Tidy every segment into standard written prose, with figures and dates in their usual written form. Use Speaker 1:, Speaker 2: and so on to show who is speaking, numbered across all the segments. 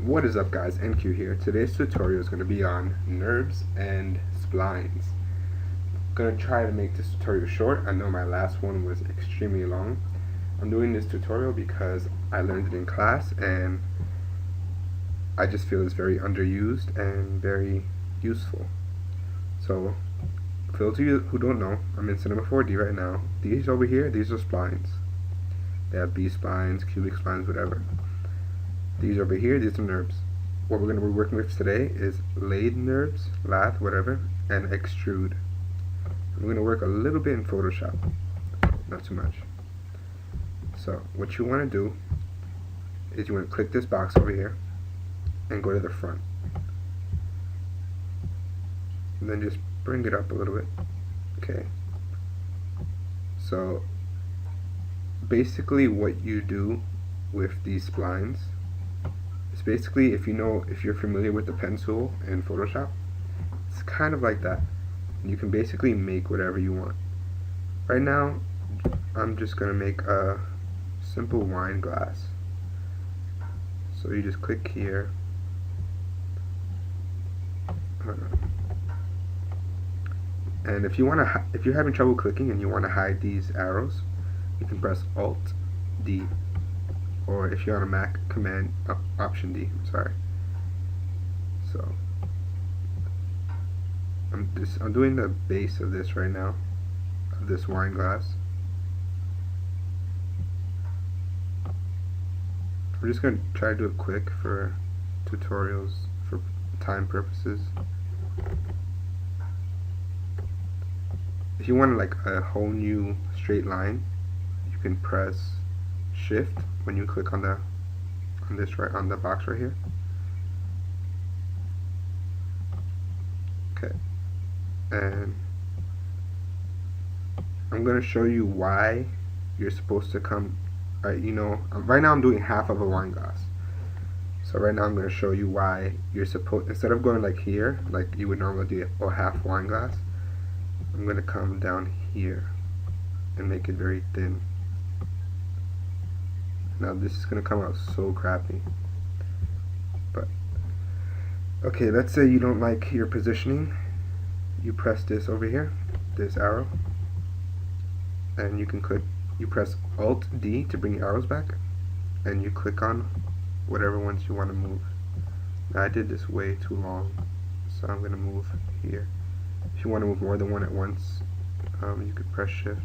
Speaker 1: What is up, guys? EnCue here. Today's tutorial is going to be on NURBS and Splines. I'm going to try to make this tutorial short. I know my last one was extremely long. I'm doing this tutorial because I learned it in class and I just feel it's very underused and very useful. So, for those of you who don't know, I'm in Cinema 4D right now. These over here, these are splines. They have B-splines, cubic splines, whatever. These over here, these are NURBS. What we're going to be working with today is LATHE NURBS, LATHE, whatever, and EXTRUDE. We're going to work a little bit in Photoshop, not too much. So what you want to do is you want to click this box over here and go to the front. And then just bring it up a little bit. Okay. So basically what you do with these splines, it's basically, if you're familiar with the pen tool in Photoshop, it's kind of like that. You can basically make whatever you want. Right now, I'm just going to make a simple wine glass. So you just click here. And if you're having trouble clicking and you want to hide these arrows, you can press Alt D. Or if you're on a Mac, Command Option D. Sorry. So I'm doing the base of this right now, of this wine glass. We're just going to try to do it quick for tutorials for time purposes. If you want like a whole new straight line, you can press Shift when you click on the box right here. Okay, and I'm going to show you why you're supposed to come. Right now I'm doing half of a wine glass. So right now I'm going to show you why you're supposed, instead of going like here, like you would normally do, or half wine glass, I'm going to come down here and make it very thin. Now this is going to come out so crappy. But okay, let's say you don't like your positioning. You press this over here, this arrow, and you press Alt D to bring your arrows back, and you click on whatever ones you want to move. Now I did this way too long, so I'm going to move here. If you want to move more than one at once, you could press Shift.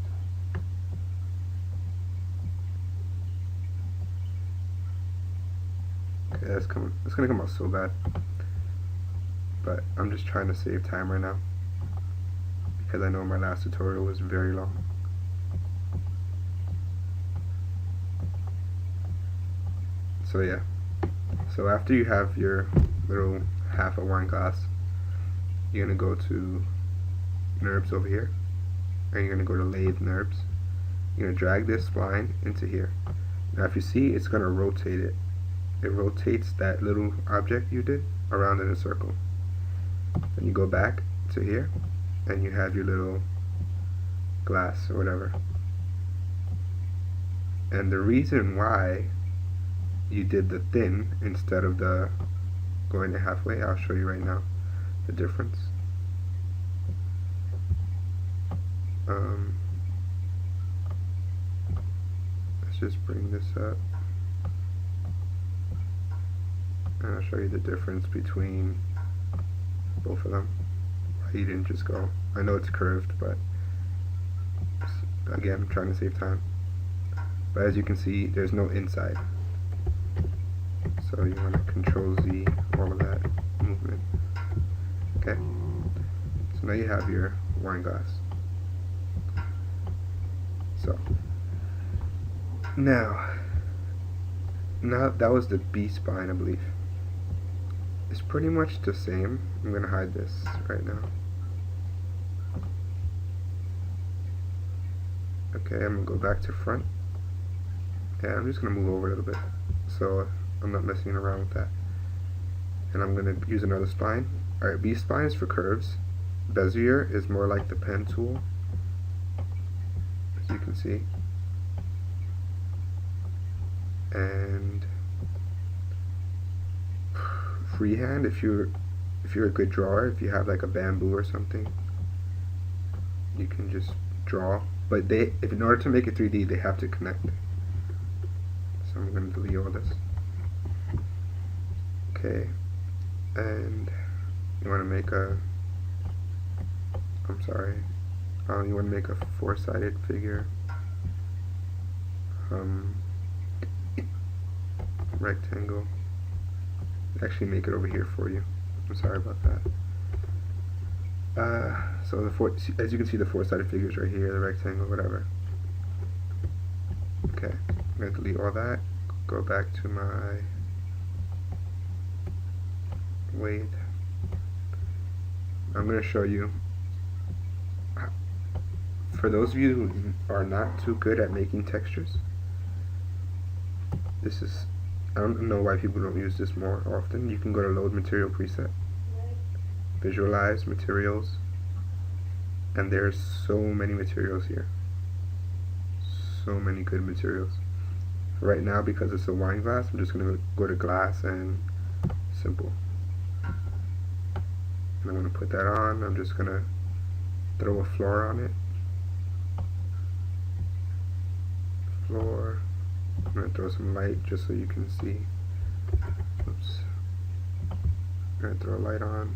Speaker 1: Okay, it's gonna come out so bad, but I'm just trying to save time right now because I know my last tutorial was very long. So yeah, so after you have your little half a wine glass, you're gonna go to NURBS over here, and you're gonna go to LATHE NURBS. You're gonna drag this spline into here. Now if you see, it's gonna rotate it. It rotates that little object you did around in a circle. Then you go back to here, and you have your little glass or whatever. And the reason why you did the thin instead of the going to halfway, I'll show you right now the difference. Let's just bring this up, and I'll show you the difference between both of them. Why you didn't just go. I know it's curved, but again, I'm trying to save time. But as you can see, there's no inside. So you want to Control Z all of that movement. Okay. So now you have your wine glass. So now that was the B spline, I believe. It's pretty much the same. I'm gonna hide this right now. Okay, I'm gonna go back to front. Yeah, I'm just gonna move over a little bit so I'm not messing around with that. And I'm gonna use another spline. Alright, B spline is for curves. Bezier is more like the pen tool, as you can see. And freehand if you're a good drawer. If you have like a bamboo or something, you can just draw. But if in order to make it 3D, they have to connect. So I'm going to delete all this. Okay, and you want to make a, you want to make a four-sided figure, rectangle. Actually make it over here for you. I'm sorry about that. So as you can see, the four-sided figures right here, the rectangle, whatever. Okay, I'm going to delete all that, go back to my LATHE. I'm going to show you, for those of you who are not too good at making textures, this is, I don't know why people don't use this more often. You can go to load material preset, visualize materials, and there's so many materials here. So many good materials. Right now, because it's a wine glass, I'm just going to go to glass and simple. And I'm going to put that on. I'm just going to throw a floor on it. Floor. I'm going to throw some light just so you can see. Oops. I'm going to throw a light on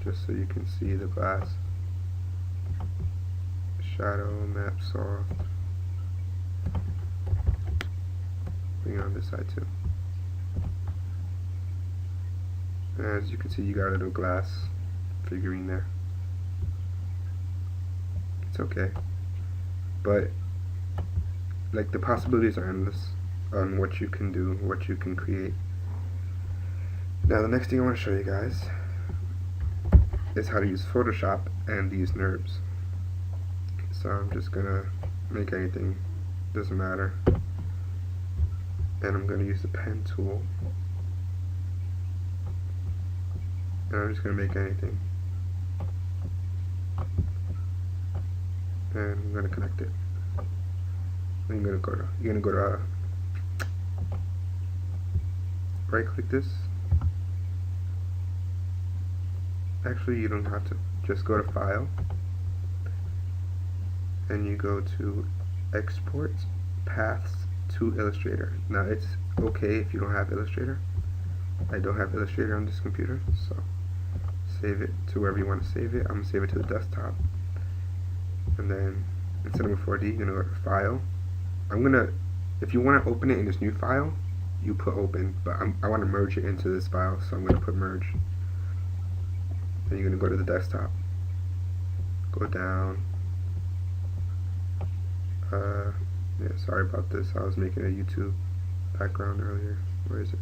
Speaker 1: just so you can see the glass. Shadow, map soft. Bring it on this side too. As you can see, you got a little glass figurine there. It's okay, but like the possibilities are endless on what you can do, what you can create. Now the next thing I want to show you guys is how to use Photoshop and these Nurbs. So I'm just gonna make anything, doesn't matter, and I'm gonna use the pen tool, and I'm just gonna make anything, and I'm gonna connect it. And you're gonna go to right click this. Actually, you don't have to. Just go to File, and you go to Export Paths to Illustrator. Now it's okay if you don't have Illustrator. I don't have Illustrator on this computer, so save it to wherever you want to save it. I'm going to save it to the desktop. And then in Cinema 4D, you're going to go to File. If you want to open it in this new file, you put Open, but I want to merge it into this file, so I'm going to put Merge. Then you're going to go to the desktop. Go down. Yeah, sorry about this. I was making a YouTube background earlier. Where is it?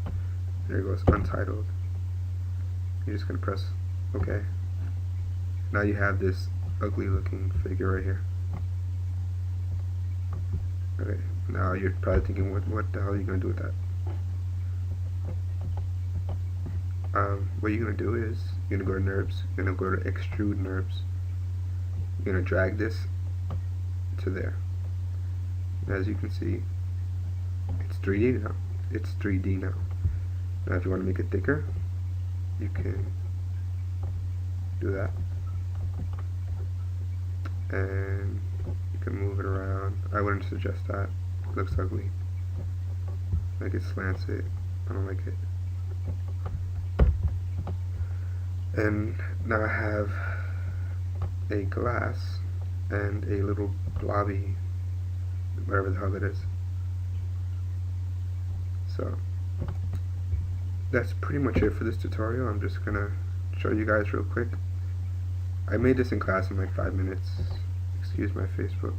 Speaker 1: There it goes, Untitled. You're just going to press OK. Now you have this ugly looking figure right here. Okay, now you're probably thinking, what the hell are you going to do with that? What you're going to do is, you're going to go to Nurbs, you're going to go to Extrude Nurbs. You're going to drag this to there. As you can see, it's 3D now. It's 3D now. Now if you want to make it thicker, you can do that. And you can move it around. I wouldn't suggest that. It looks ugly. Like it slants it. I don't like it. And now I have a glass and a little blobby, whatever the hell it is. So that's pretty much it for this tutorial. I'm just gonna show you guys real quick. I made this in class in like 5 minutes. Excuse my Facebook.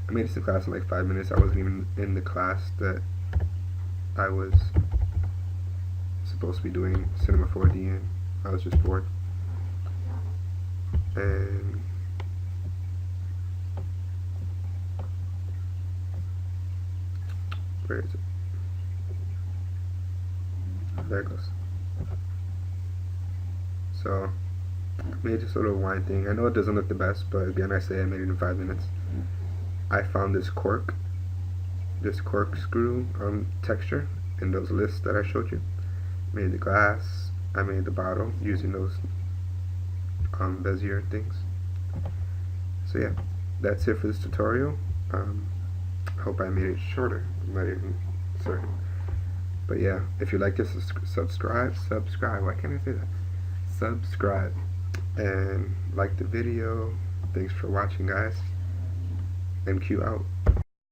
Speaker 1: I made this in class in like 5 minutes. I wasn't even in the class that I was supposed to be doing Cinema 4D in. I was just bored. And where is it? There it goes. So I made this little wine thing. I know it doesn't look the best, but again, I say I made it in 5 minutes. I found this cork this corkscrew texture in those lists that I showed you. Made the glass, I made the bottle using those Bezier things. So yeah, that's it for this tutorial. I hope I made it shorter. I'm not even certain. But yeah, if you like this, subscribe. Why can't I say that? Subscribe and like the video. Thanks for watching, guys. EnCue out.